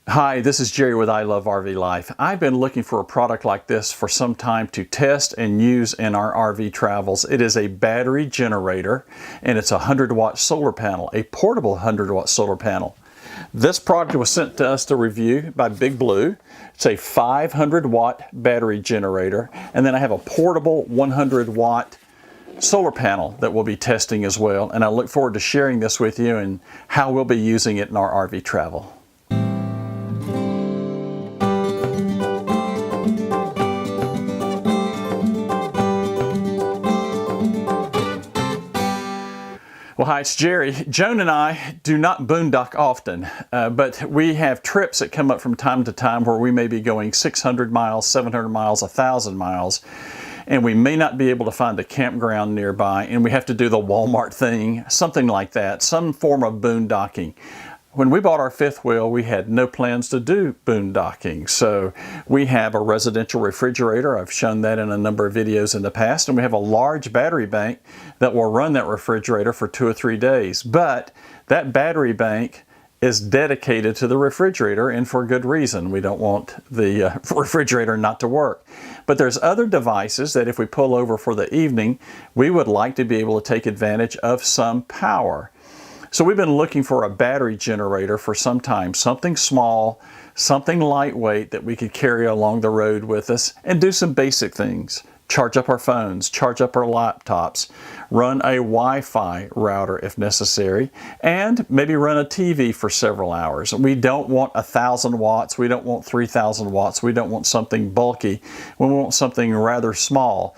Hi, this is Jerry with ilovervlife. I've been looking for a product like this for some time to test and use in our RV travels. It is a battery generator and it's a 100-watt solar panel, a portable 100-watt solar panel. This product was sent to us to review by BigBlue. It's a 500-watt battery generator, and then I have a portable 100-watt solar panel that we'll be testing as well, and I look forward to sharing this with you and how we'll be using it in our RV travel. Well, hi, it's Jerry. Joan and I do not boondock often, but we have trips that come up from time to time where we may be going 600 miles, 700 miles, 1,000 miles, and we may not be able to find a campground nearby, and we have to do the Walmart thing, something like that, some form of boondocking. When we bought our fifth wheel, we had no plans to do boondocking. So we have a residential refrigerator. I've shown that in a number of videos in the past. And we have a large battery bank that will run that refrigerator for 2 or 3 days. But that battery bank is dedicated to the refrigerator, and for good reason. We don't want the refrigerator not to work. But there's other devices that if we pull over for the evening, we would like to be able to take advantage of some power. So we've been looking for a battery generator for some time, something small, something lightweight that we could carry along the road with us and do some basic things. Charge up our phones, charge up our laptops, run a Wi-Fi router if necessary, and maybe run a TV for several hours. We don't want 1,000 watts, we don't want 3,000 watts, we don't want something bulky, we want something rather small.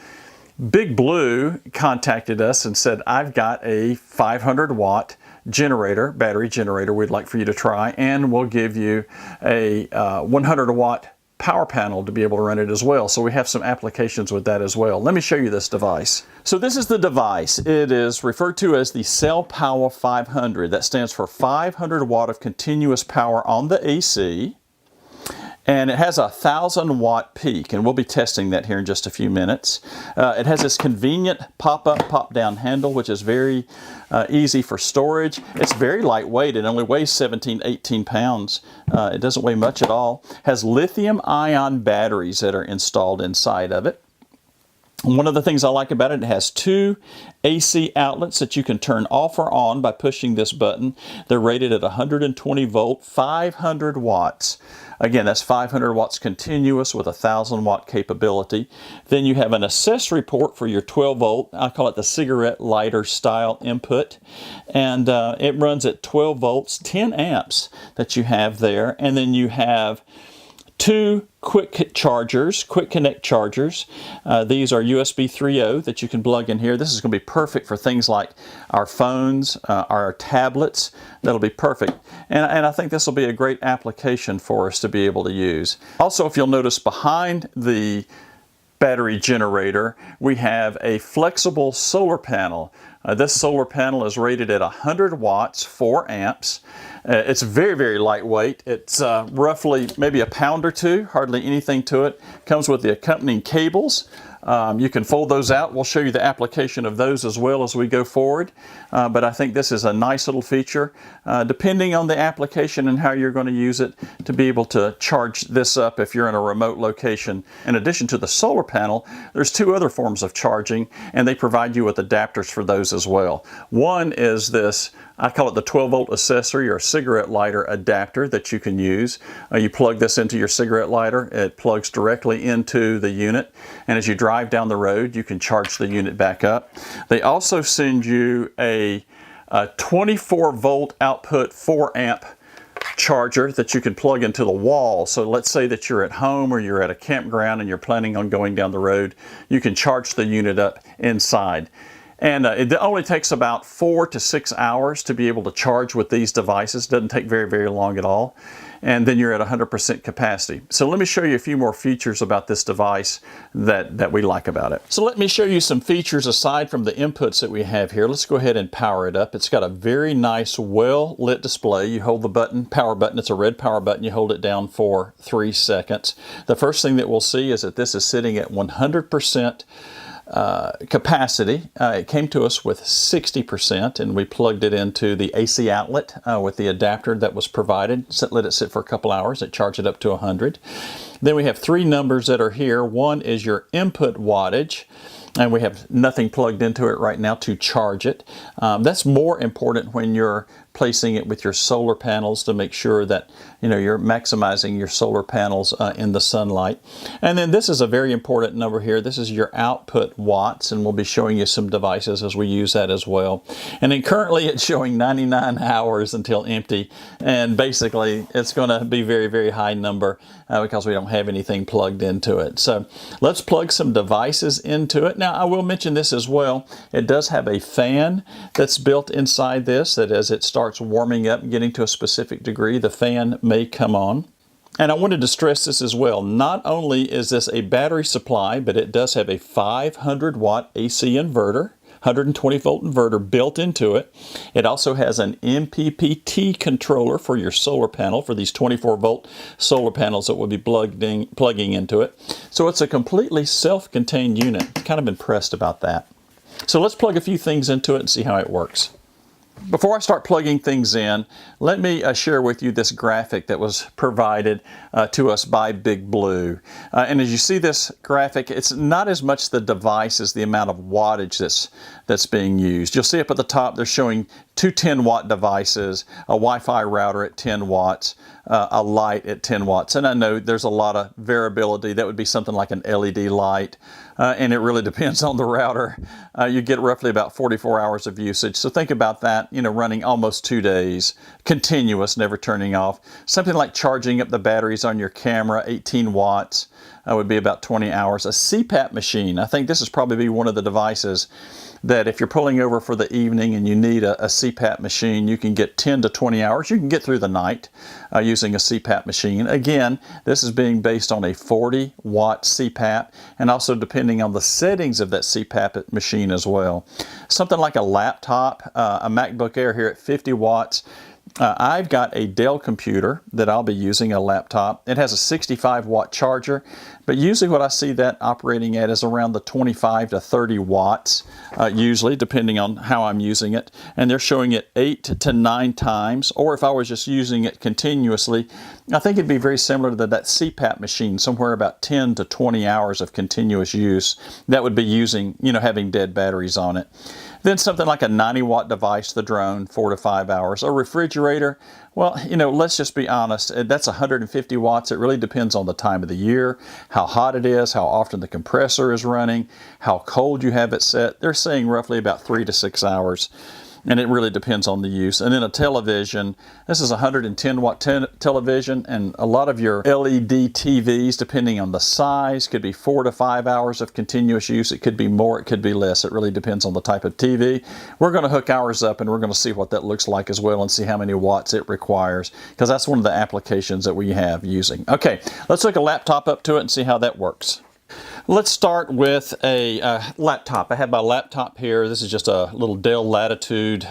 BigBlue contacted us and said, I've got a 500-watt generator, battery generator we'd like for you to try, and we'll give you a 100-watt power panel to be able to run it as well. So we have some applications with that as well. Let me show you this device. So this is the device. It is referred to as the Cellpowa500. That stands for 500 watt of continuous power on the AC. And it has a 1,000-watt peak, and we'll be testing that here in just a few minutes. It has this convenient pop-up, pop-down handle, which is very easy for storage. It's very lightweight. It only weighs 17, 18 pounds. It doesn't weigh much at all. It has lithium-ion batteries that are installed inside of it. One of the things I like about it, it has 2 AC outlets that you can turn off or on by pushing this button. They're rated at 120 volt, 500 watts. Again, that's 500 watts continuous with a 1,000-watt capability. Then you have an accessory port for your 12 volt. I call it the cigarette lighter style input. And it runs at 12 volts, 10 amps that you have there. And then you have 2 quick chargers, quick connect chargers. These are USB 3.0 that you can plug in here. This is going to be perfect for things like our phones, our tablets. That'll be perfect. And I think this will be a great application for us to be able to use. Also, if you'll notice behind the battery generator, we have a flexible solar panel. This solar panel is rated at 100 watts, 4 amps. It's very, very lightweight. It's roughly maybe a pound or 2, hardly anything to it. Comes with the accompanying cables. You can fold those out. We'll show you the application of those as well as we go forward. But I think this is a nice little feature, depending on the application and how you're going to use it, to be able to charge this up if you're in a remote location. In addition to the solar panel, there's 2 other forms of charging, and they provide you with adapters for those as well. One is this, I call it the 12 volt accessory or cigarette lighter adapter that you can use. You plug this into your cigarette lighter, it plugs directly into the unit, and as you drive down the road you can charge the unit back up. They also send you a 24 volt output 4 amp charger that you can plug into the wall. So let's say that you're at home or you're at a campground and you're planning on going down the road, you can charge the unit up inside. And it only takes about 4 to 6 hours to be able to charge with these devices. Doesn't take very, very long at all. And then you're at 100% capacity. So let me show you a few more features about this device that we like about it. So let me show you some features aside from the inputs that we have here. Let's go ahead and power it up. It's got a very nice, well-lit display. You hold the button, power button. It's a red power button. You hold it down for 3 seconds. The first thing that we'll see is that this is sitting at 100% capacity. It came to us with 60%, and we plugged it into the AC outlet with the adapter that was provided. Let it sit for a couple hours. It charged it up to 100. Then we have three numbers that are here. One is your input wattage, and we have nothing plugged into it right now to charge it. That's more important when you're placing it with your solar panels to make sure that you're maximizing your solar panels in the sunlight. And then this is a very important number here. This is your output watts, and we'll be showing you some devices as we use that as well. And then currently it's showing 99 hours until empty, and basically it's going to be very, very high number because we don't have anything plugged into it. So let's plug some devices into it. Now I will mention this as well. It does have a fan that's built inside this, that as it starts warming up and getting to a specific degree, the fan may come on. And I wanted to stress this as well. Not only is this a battery supply, but it does have a 500 watt AC inverter, 120 volt inverter built into it. It also has an MPPT controller for your solar panel, for these 24 volt solar panels that will be plugging into it. So it's a completely self-contained unit. Kind of impressed about that. So let's plug a few things into it and see how it works. Before I start plugging things in, let me share with you this graphic that was provided to us by BigBlue. And as you see this graphic, it's not as much the device as the amount of wattage that's being used. You'll see up at the top they're showing two 10-watt devices, a Wi-Fi router at 10 watts, a light at 10 watts. And I know there's a lot of variability. That would be something like an LED light. And it really depends on the router. You get roughly about 44 hours of usage. So think about that, running almost 2 days, continuous, never turning off. Something like charging up the batteries on your camera, 18 watts, would be about 20 hours. A CPAP machine, I think this is probably one of the devices that if you're pulling over for the evening and you need a CPAP machine, you can get 10 to 20 hours. You can get through the night using a CPAP machine. Again, this is being based on a 40 watt CPAP, and also depending on the settings of that CPAP machine as well. Something like a laptop, a MacBook Air here at 50 watts. I've got a Dell computer that I'll be using, a laptop. It has a 65 watt charger, but usually what I see that operating at is around the 25 to 30 watts, usually, depending on how I'm using it. And they're showing it 8 to 9 times, or if I was just using it continuously, I think it'd be very similar to that CPAP machine, somewhere about 10 to 20 hours of continuous use. That would be using, having dead batteries on it. Then something like a 90 watt device, the drone, 4 to 5 hours. A refrigerator, well, let's just be honest, that's 150 watts. It really depends on the time of the year, how hot it is, how often the compressor is running, how cold you have it set. They're saying roughly about 3 to 6 hours. And it really depends on the use. And then a television, this is a 110 watt television, and a lot of your LED TVs, depending on the size, could be 4 to 5 hours of continuous use. It could be more, it could be less. It really depends on the type of TV. We're going to hook ours up and we're going to see what that looks like as well and see how many watts it requires, because that's one of the applications that we have using. Okay, let's hook a laptop up to it and see how that works. Let's start with a laptop. I have my laptop here. This is just a little Dell Latitude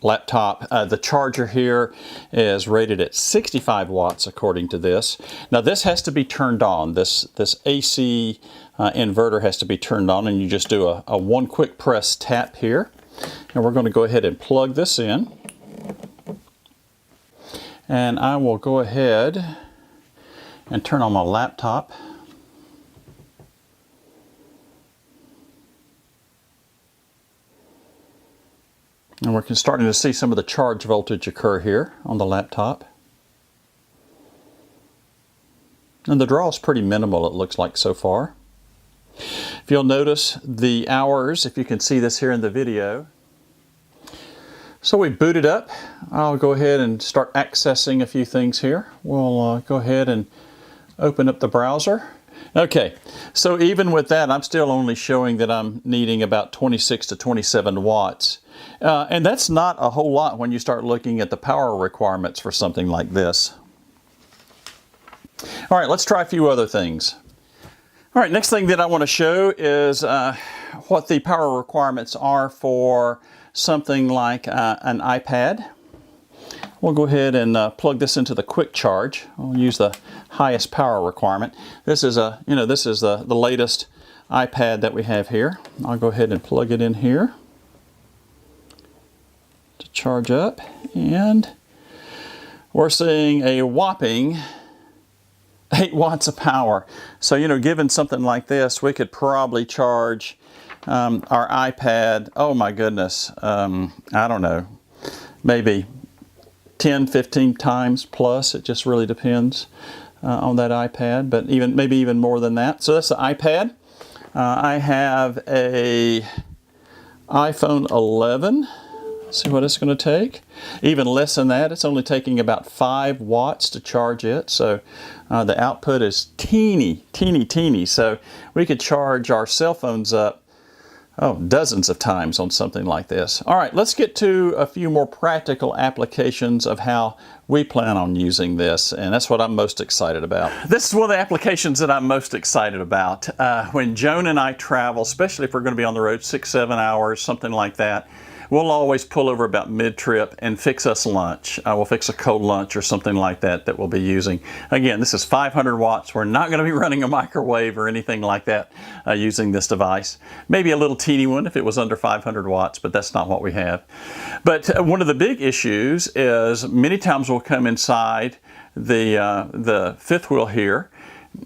laptop. The charger here is rated at 65 watts according to this. Now this has to be turned on. This AC inverter has to be turned on, and you just do a one quick press tap here. And we're going to go ahead and plug this in. And I will go ahead and turn on my laptop. And we're starting to see some of the charge voltage occur here on the laptop. And the draw is pretty minimal, it looks like so far. If you'll notice the hours, if you can see this here in the video. So we booted up. I'll go ahead and start accessing a few things here. We'll go ahead and open up the browser. Okay, so even with that, I'm still only showing that I'm needing about 26 to 27 watts. And that's not a whole lot when you start looking at the power requirements for something like this. All right, let's try a few other things. All right, next thing that I want to show is what the power requirements are for something like an iPad. We'll go ahead and plug this into the quick charge. I'll use the highest power requirement. This is the latest iPad that we have here. I'll go ahead and plug it in here to charge up, and we're seeing a whopping 8 watts of power. So, you know, given something like this, we could probably charge our iPad, oh my goodness, I don't know, maybe 10, 15 times plus. It just really depends on that iPad, but maybe even more than that. So that's the iPad. I have a iPhone 11. Let's see what it's going to take. Even less than that. It's only taking about 5 watts to charge it. So the output is teeny, teeny, teeny. So we could charge our cell phones up dozens of times on something like this. All right, let's get to a few more practical applications of how we plan on using this, and that's what I'm most excited about. This is one of the applications that I'm most excited about. When Joan and I travel, especially if we're going to be on the road 6-7 hours, something like that, we'll always pull over about mid-trip and fix us lunch. We'll fix a cold lunch or something like that that we'll be using. Again, this is 500 watts. We're not going to be running a microwave or anything like that using this device. Maybe a little teeny one if it was under 500 watts, but that's not what we have. But one of the big issues is many times we'll come inside the fifth wheel here,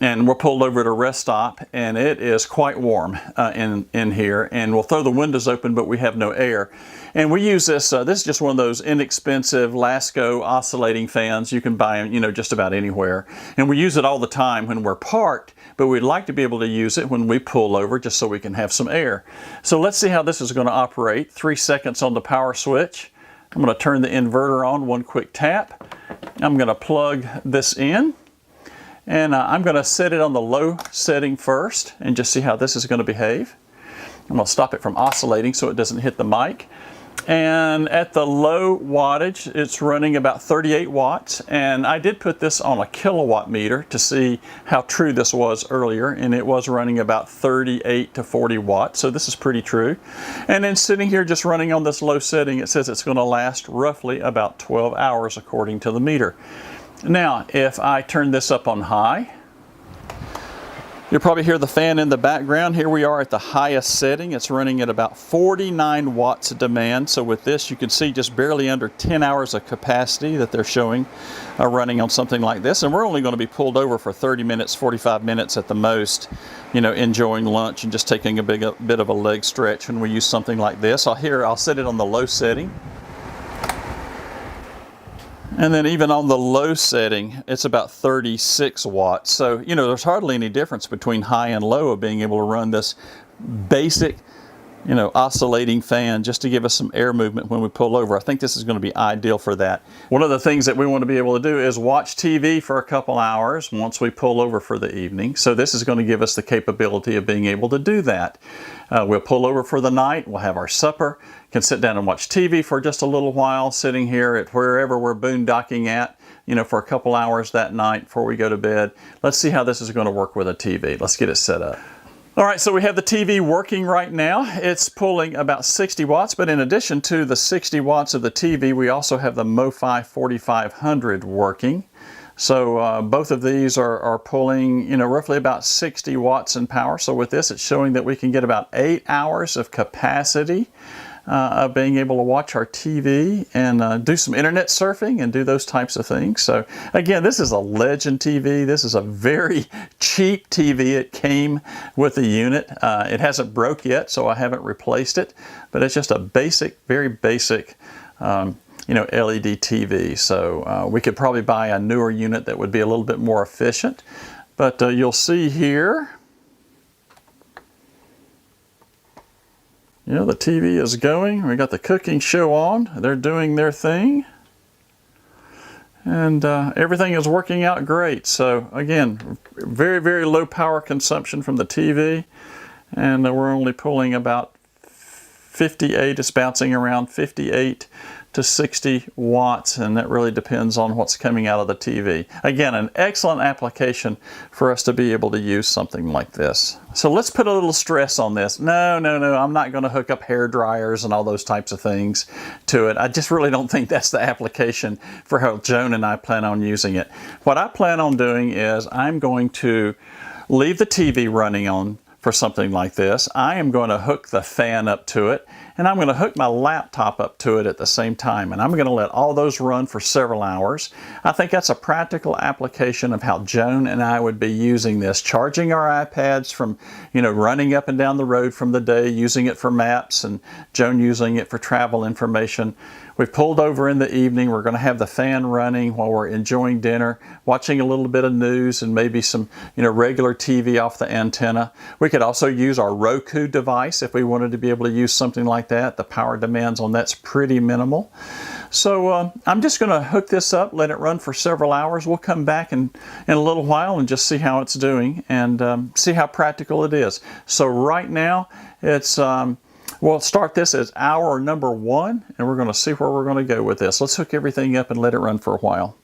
and we're pulled over at a rest stop, and it is quite warm in here, and we'll throw the windows open, but we have no air. And we use this, this is just one of those inexpensive Lasco oscillating fans. You can buy them, you know, just about anywhere. And we use it all the time when we're parked, but we'd like to be able to use it when we pull over just so we can have some air. So let's see how this is going to operate. 3 seconds on the power switch. I'm going to turn the inverter on, one quick tap. I'm going to plug this in. And I'm going to set it on the low setting first and just see how this is going to behave. I'm going to stop it from oscillating so it doesn't hit the mic. And at the low wattage, it's running about 38 watts. And I did put this on a kilowatt meter to see how true this was earlier. And it was running about 38 to 40 watts. So this is pretty true. And then sitting here just running on this low setting, it says it's going to last roughly about 12 hours according to the meter. Now, if I turn this up on high, you'll probably hear the fan in the background. Here we are at the highest setting. It's running at about 49 watts of demand. So with this, you can see just barely under 10 hours of capacity that they're showing running on something like this. And we're only going to be pulled over for 30 minutes, 45 minutes at the most, you know, enjoying lunch and just taking a bit of a leg stretch when we use something like this. I'll set it on the low setting. And then even on the low setting, it's about 36 watts. So, you know, there's hardly any difference between high and low of being able to run this basic, you know, oscillating fan just to give us some air movement when we pull over. I think this is going to be ideal for that. One of the things that we want to be able to do is watch TV for a couple hours once we pull over for the evening. So this is going to give us the capability of being able to do that. We'll pull over for the night, we'll have our supper, can sit down and watch TV for just a little while, sitting here at wherever we're boondocking at, you know, for a couple hours that night before we go to bed. Let's see how this is going to work with a TV. Let's get it set up. All right, so we have the TV working right now. It's pulling about 60 watts, but in addition to the 60 watts of the TV, we also have the MPPT 4500 working. So both of these are pulling, you know, roughly about 60 watts in power. So with this, it's showing that we can get about 8 hours of capacity of being able to watch our TV and do some internet surfing and do those types of things. So again, this is a Legend TV. This is a very cheap TV. It came with the unit. It hasn't broke yet, so I haven't replaced it, but it's just a basic, very basic you know, LED TV. So we could probably buy a newer unit that would be a little bit more efficient. But you'll see here, you know, the TV is going. We got the cooking show on. They're doing their thing. And everything is working out great. So again, very, very low power consumption from the TV. And we're only pulling about 58, it's bouncing around 58 to 60 watts, and that really depends on what's coming out of the TV. Again, an excellent application for us to be able to use something like this. So let's put a little stress on this. No, I'm not going to hook up hair dryers and all those types of things to it. I just really don't think that's the application for how Joan and I plan on using it. What I plan on doing is I'm going to leave the TV running on for something like this. I am going to hook the fan up to it, and I'm going to hook my laptop up to it at the same time, and I'm going to let all those run for several hours. I think that's a practical application of how Joan and I would be using this, charging our iPads from, running up and down the road from the day, using it for maps, and Joan using it for travel information. We've pulled over in the evening. We're going to have the fan running while we're enjoying dinner, watching a little bit of news and maybe some, regular TV off the antenna. We could also use our Roku device if we wanted to be able to use something like that. The power demands on that's pretty minimal. So I'm just going to hook this up, let it run for several hours. We'll come back in a little while and just see how it's doing and see how practical it is. So right now it's we'll start this as hour number 1, and we're going to see where we're going to go with this. Let's hook everything up and let it run for a while.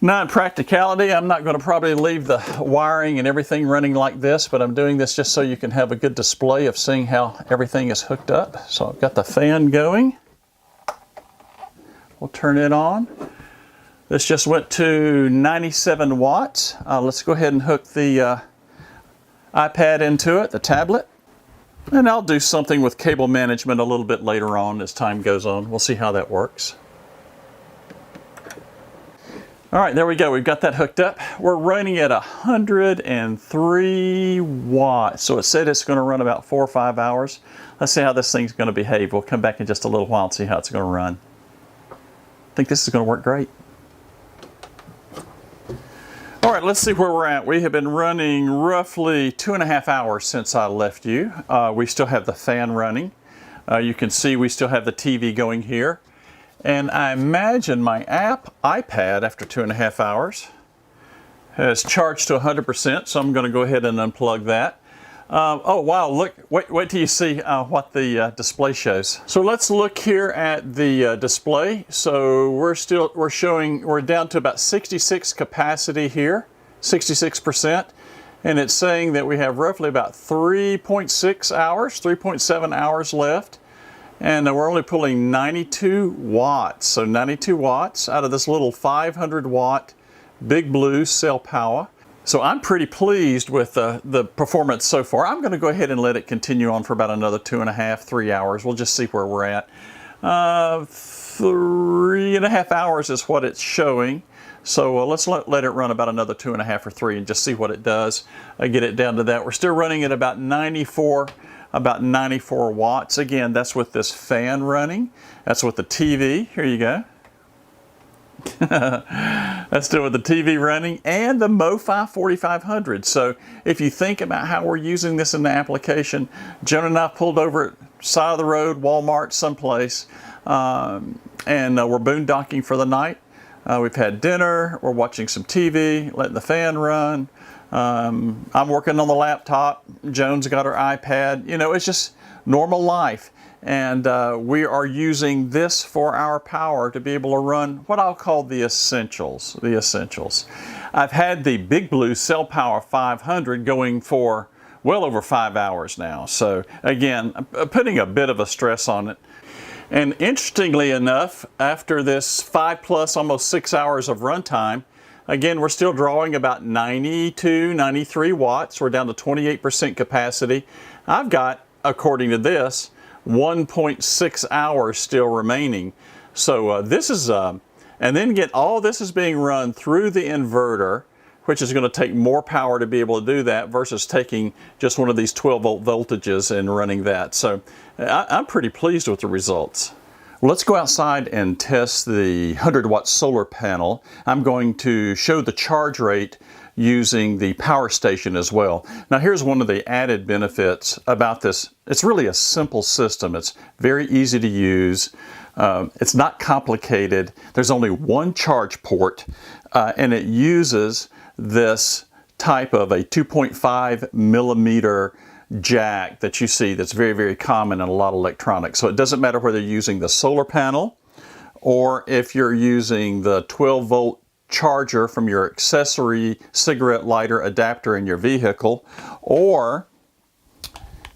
Now in practicality, I'm not going to probably leave the wiring and everything running like this, but I'm doing this just so you can have a good display of seeing how everything is hooked up. So I've got the fan going. We'll turn it on. This just went to 97 watts. Let's go ahead and hook the iPad into it, the tablet. And I'll do something with cable management a little bit later on as time goes on. We'll see how that works. All right, there we go. We've got that hooked up. We're running at 103 watts. So it said it's going to run about 4 or 5 hours. Let's see how this thing's going to behave. We'll come back in just a little while and see how it's going to run. I think this is going to work great. All right, let's see where we're at. We have been running roughly 2.5 hours since I left you. We still have the fan running. You can see we still have the TV going here. And I imagine my iPad, after 2.5 hours, has charged to 100%, so I'm going to go ahead and unplug that. Oh wow, look, wait till you see what the display shows. So let's look here at the display. So we're down to about 66 capacity here, 66%. And it's saying that we have roughly about 3.6 hours, 3.7 hours left. And we're only pulling 92 watts. So 92 watts out of this little 500 watt BigBlue Cellpowa. So I'm pretty pleased with the performance so far. I'm going to go ahead and let it continue on for about another 2.5, 3 hours. We'll just see where we're at. 3.5 hours is what it's showing. So let's let it run about another 2.5 or 3 and just see what it does. Get it down to that. We're still running at about 94 watts. Again, that's with this fan running. That's with the TV. Here you go. That's still with the TV running and the MoFi 4500. So if you think about how we're using this in the application, Joan and I pulled over at the side of the road, Walmart, someplace, and we're boondocking for the night. We've had dinner, we're watching some TV, letting the fan run. I'm working on the laptop. Joan's got her iPad. It's just normal life. And we are using this for our power to be able to run what I'll call the essentials. I've had the BigBlue Cellpowa500 going for well over 5 hours now. So again, putting a bit of a stress on it. And interestingly enough, after this 5+ almost 6 hours of runtime, again, we're still drawing about 92, 93 watts. We're down to 28% capacity. I've got, according to this, 1.6 hours still remaining. So this is, and then again, all this is being run through the inverter, which is going to take more power to be able to do that versus taking just one of these 12-volt voltages and running that. So I'm pretty pleased with the results. Let's go outside and test the 100-watt solar panel. I'm going to show the charge rate using the power station as well. Now here's one of the added benefits about this. It's really a simple system. It's very easy to use. It's not complicated. There's only one charge port and it uses this type of a 2.5 millimeter jack that you see that's very, very common in a lot of electronics. So it doesn't matter whether you're using the solar panel or if you're using the 12-volt charger from your accessory cigarette lighter adapter in your vehicle, or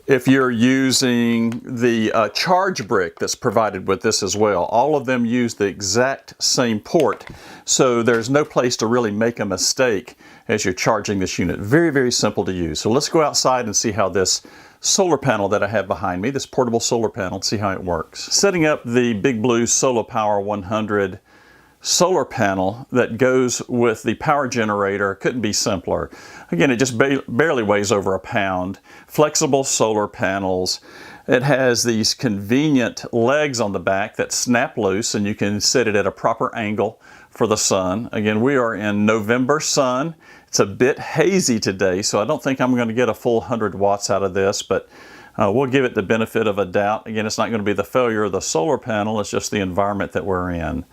if you're using the charge brick that's provided with this as well. All of them use the exact same port, so there's no place to really make a mistake as you're charging this unit. Very, very simple to use. So let's go outside and see how this solar panel that I have behind me, this portable solar panel, see how it works. Setting up the BigBlue Cellpowa500 solar panel that goes with the power generator couldn't be simpler. Again, it just barely weighs over a pound. Flexible solar panels. It has these convenient legs on the back that snap loose, and you can set it at a proper angle for the sun. Again, we are in November sun. It's a bit hazy today, so I don't think I'm going to get a full 100 watts out of this, but we'll give it the benefit of a doubt. Again, it's not going to be the failure of the solar panel, it's just the environment that we're in.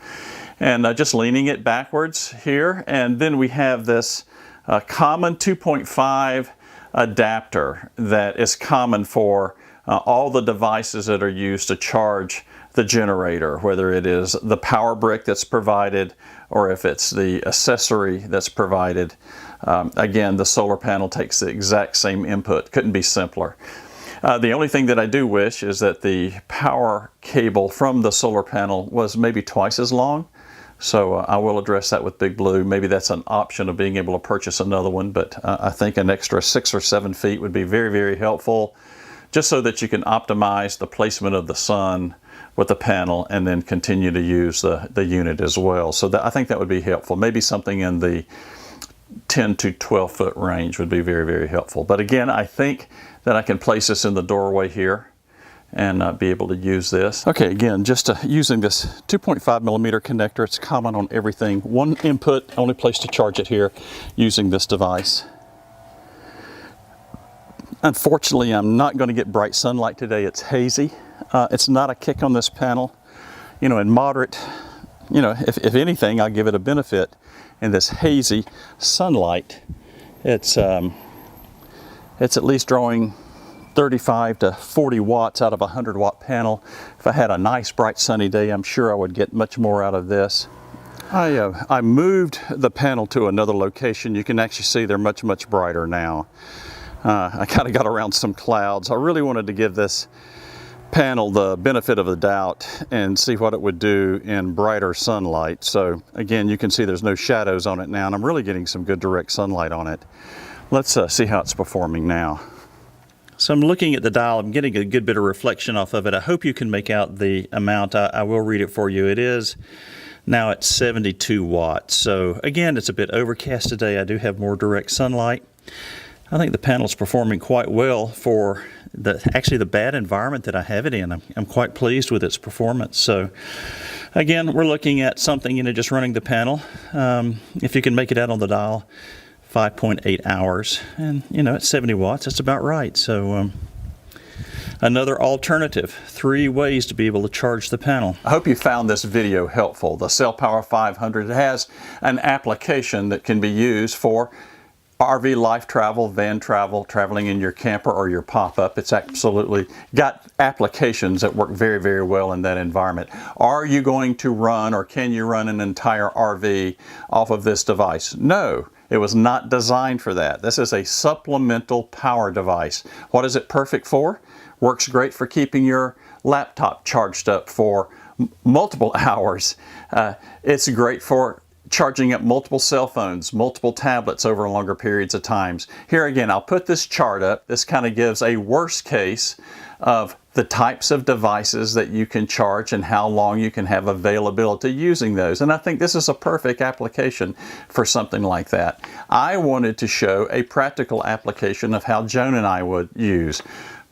And just leaning it backwards here, and then we have this common 2.5 adapter that is common for all the devices that are used to charge the generator, whether it is the power brick that's provided or if it's the accessory that's provided. Again, the solar panel takes the exact same input. Couldn't be simpler. The only thing that I do wish is that the power cable from the solar panel was maybe twice as long. So I will address that with BigBlue. Maybe that's an option of being able to purchase another one, but I think an extra 6 or 7 feet would be very, very helpful, just so that you can optimize the placement of the sun with the panel and then continue to use the unit as well. So I think that would be helpful. Maybe something in the 10 to 12 foot range would be very, very helpful. But again, I think that I can place this in the doorway here and be able to use this. Okay, again, just using this 2.5 millimeter connector. It's common on everything. One input, only place to charge it here using this device. Unfortunately, I'm not going to get bright sunlight today. It's hazy. It's not a kick on this panel. You know, in moderate, you know, if anything, I'll give it a benefit. In this hazy sunlight, it's at least drawing 35 to 40 watts out of a 100 watt panel. If I had a nice bright sunny day, I'm sure I would get much more out of this. I moved the panel to another location. You can actually see they're much, much brighter now. I kind of got around some clouds. I really wanted to give this panel the benefit of the doubt and see what it would do in brighter sunlight. So again, you can see there's no shadows on it now, and I'm really getting some good direct sunlight on it. Let's see how it's performing now. So I'm looking at the dial. I'm getting a good bit of reflection off of it. I hope you can make out the amount. I will read it for you. It is now at 72 watts. So again, it's a bit overcast today. I do have more direct sunlight. I think the panel's performing quite well for actually the bad environment that I have it in. I'm quite pleased with its performance. So again, we're looking at something, you know, just running the panel. If you can make it out on the dial, 5.8 hours, and you know, at 70 watts, that's about right. So another alternative, 3 ways to be able to charge the panel. I hope you found this video helpful. The Cellpowa500 has an application that can be used for RV life travel, van travel, traveling in your camper or your pop-up. It's absolutely got applications that work very, very well in that environment. Are you going to run, or can you run an entire RV off of this device? No, it was not designed for that. This is a supplemental power device. What is it perfect for? Works great for keeping your laptop charged up for multiple hours. It's great for charging up multiple cell phones, multiple tablets over longer periods of times. Here again, I'll put this chart up. This kind of gives a worst case of the types of devices that you can charge and how long you can have availability using those. And I think this is a perfect application for something like that. I wanted to show a practical application of how Joan and I would use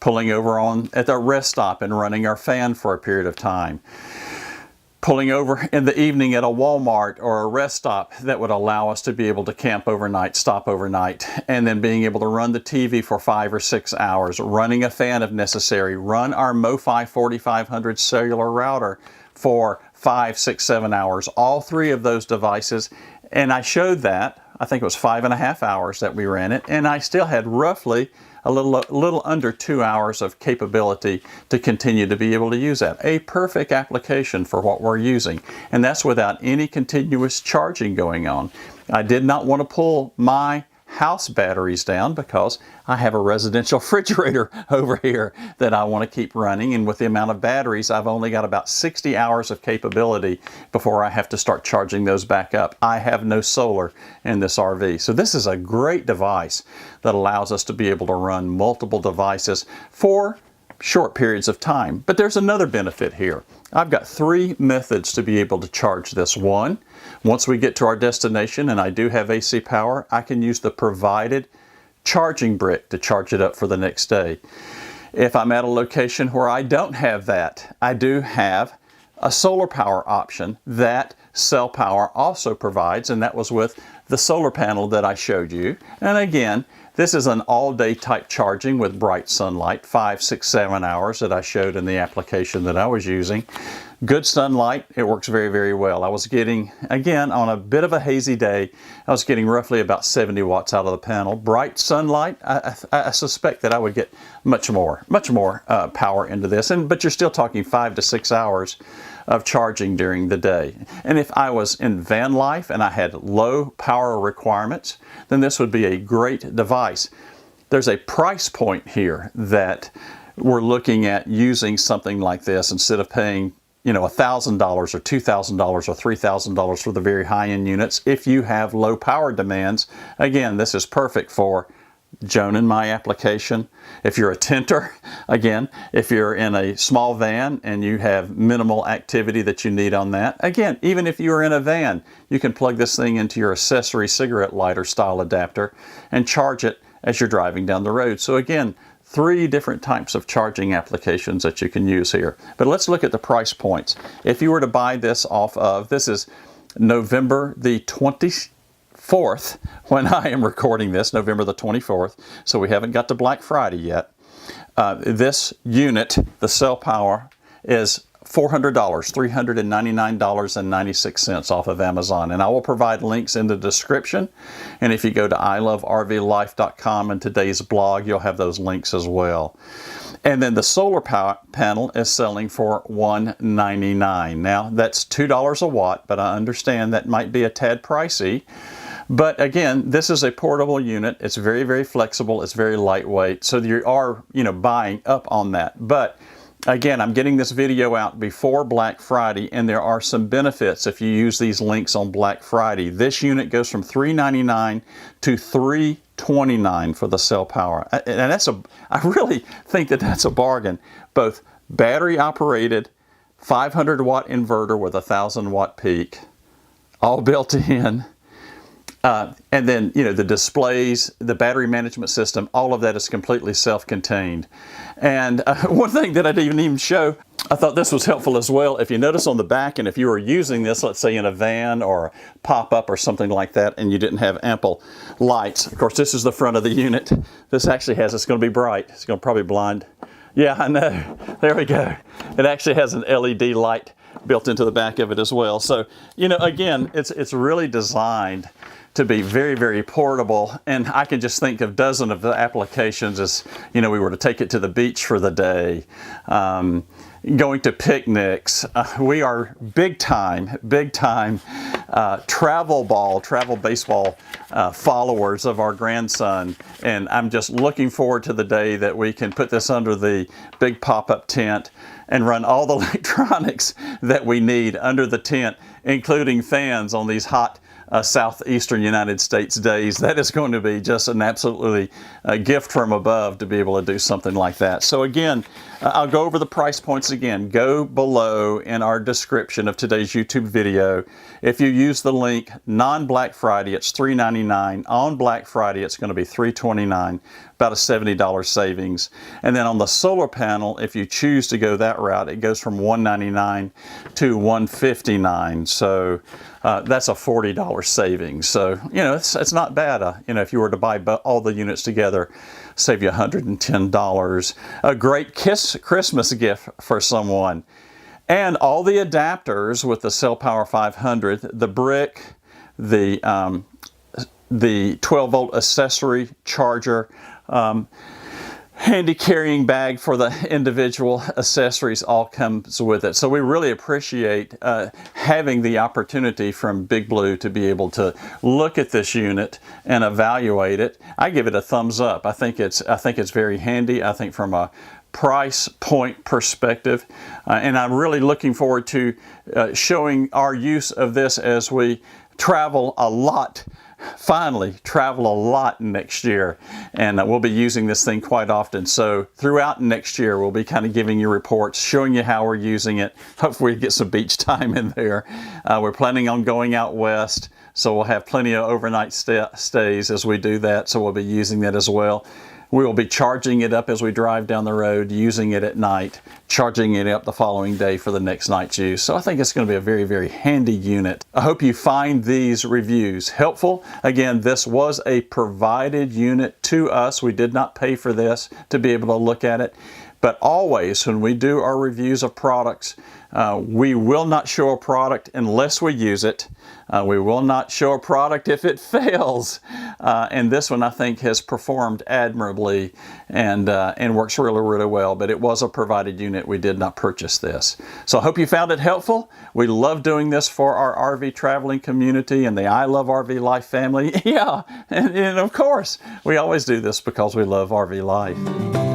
pulling over at the rest stop and running our fan for a period of time. Pulling over in the evening at a Walmart or a rest stop that would allow us to be able to camp overnight, stop overnight, and then being able to run the TV for 5 or 6 hours, running a fan if necessary, run our MoFi 4500 cellular router for 5, 6, 7 hours, all 3 of those devices. And I showed that, I think it was 5.5 hours that we ran it, and I still had roughly a little under 2 hours of capability to continue to be able to use that. A perfect application for what we're using, and that's without any continuous charging going on. I did not want to pull my house batteries down because I have a residential refrigerator over here that I want to keep running, and with the amount of batteries, I've only got about 60 hours of capability before I have to start charging those back up. I have no solar in this RV. So this is a great device that allows us to be able to run multiple devices for short periods of time. But there's another benefit here. I've got 3 methods to be able to charge this. One, once we get to our destination and I do have AC power, I can use the provided charging brick to charge it up for the next day. If I'm at a location where I don't have that, I do have a solar power option that Cellpowa also provides, and that was with the solar panel that I showed you. And again, this is an all-day type charging with bright sunlight, 5, 6, 7 hours that I showed in the application that I was using. Good sunlight, it works very, very well. I was getting, again, on a bit of a hazy day, I was getting roughly about 70 watts out of the panel. Bright sunlight, I suspect that I would get much more power into this. But you're still talking 5 to 6 hours of charging during the day. And if I was in van life and I had low power requirements, then this would be a great device. There's a price point here that we're looking at using something like this instead of paying, you know, $1,000 or $2,000 or $3,000 for the very high-end units. If you have low power demands, again, this is perfect for Joan and my application. If you're a tenter, again, if you're in a small van and you have minimal activity that you need on that, again, even if you're in a van, you can plug this thing into your accessory cigarette lighter style adapter and charge it as you're driving down the road. So again, 3 different types of charging applications that you can use here. But let's look at the price points. If you were to buy this off of, this is November the 24th when I am recording this, November the 24th, so we haven't got to Black Friday yet. This unit, the Cellpowa, is $400, $399.96 off of Amazon. And I will provide links in the description. And if you go to ilovervlife.com in today's blog, you'll have those links as well. And then the solar power panel is selling for $199. Now, that's $2 a watt, but I understand that might be a tad pricey. But again, this is a portable unit. It's very, very flexible. It's very lightweight. So you are, buying up on that. But again, I'm getting this video out before Black Friday, and there are some benefits if you use these links on Black Friday. This unit goes from $399 to $329 for the Cellpowa. And I really think that that's a bargain. Both battery operated, 500 watt inverter with a 1,000 watt peak, all built in. And then, the displays, the battery management system, all of that is completely self-contained. And one thing that I didn't even show, I thought this was helpful as well. If you notice on the back, and if you were using this, let's say in a van or a pop-up or something like that, and you didn't have ample lights. Of course, this is the front of the unit. This actually it's going to be bright. It's going to probably blind. Yeah, I know. There we go. It actually has an LED light built into the back of it as well. So, again, it's really designed to be very, very portable. And I can just think of dozens of the applications as, we were to take it to the beach for the day, going to picnics. We are big time travel baseball followers of our grandson. And I'm just looking forward to the day that we can put this under the big pop-up tent and run all the electronics that we need under the tent, including fans on these hot southeastern United States days. That is going to be just an absolutely gift from above to be able to do something like that. So again, I'll go over the price points again. Go below in our description of today's YouTube video. If you use the link non-Black Friday, it's $399. On Black Friday, it's going to be $329, about a $70 savings. And then on the solar panel, if you choose to go that route, it goes from $199 to $159. So that's a $40 savings. So, it's not bad. If you were to buy all the units together, save you $110. A great Christmas gift for someone. And all the adapters with the Cellpowa500, the brick, the 12-volt accessory charger, handy carrying bag for the individual accessories all comes with it. So we really appreciate having the opportunity from BigBlue to be able to look at this unit and evaluate it. I give it a thumbs up. I think it's very handy. I think from a price point perspective, and I'm really looking forward to showing our use of this as we travel a lot. Finally travel a lot next year, and we'll be using this thing quite often. So throughout next year we'll be kind of giving you reports, showing you how we're using it. Hopefully we get some beach time in there. We're planning on going out west, so we'll have plenty of overnight stays as we do that, so we'll be using that as well. We will be charging it up as we drive down the road, using it at night, charging it up the following day for the next night's use. So I think it's going to be a very, very handy unit. I hope you find these reviews helpful. Again, this was a provided unit to us. We did not pay for this to be able to look at it. But always, when we do our reviews of products, we will not show a product unless we use it. We will not show a product if it fails. And this one, I think, has performed admirably and works really, really well. But it was a provided unit. We did not purchase this. So I hope you found it helpful. We love doing this for our RV traveling community and the I Love RV Life family. Yeah, and of course, we always do this because we love RV life.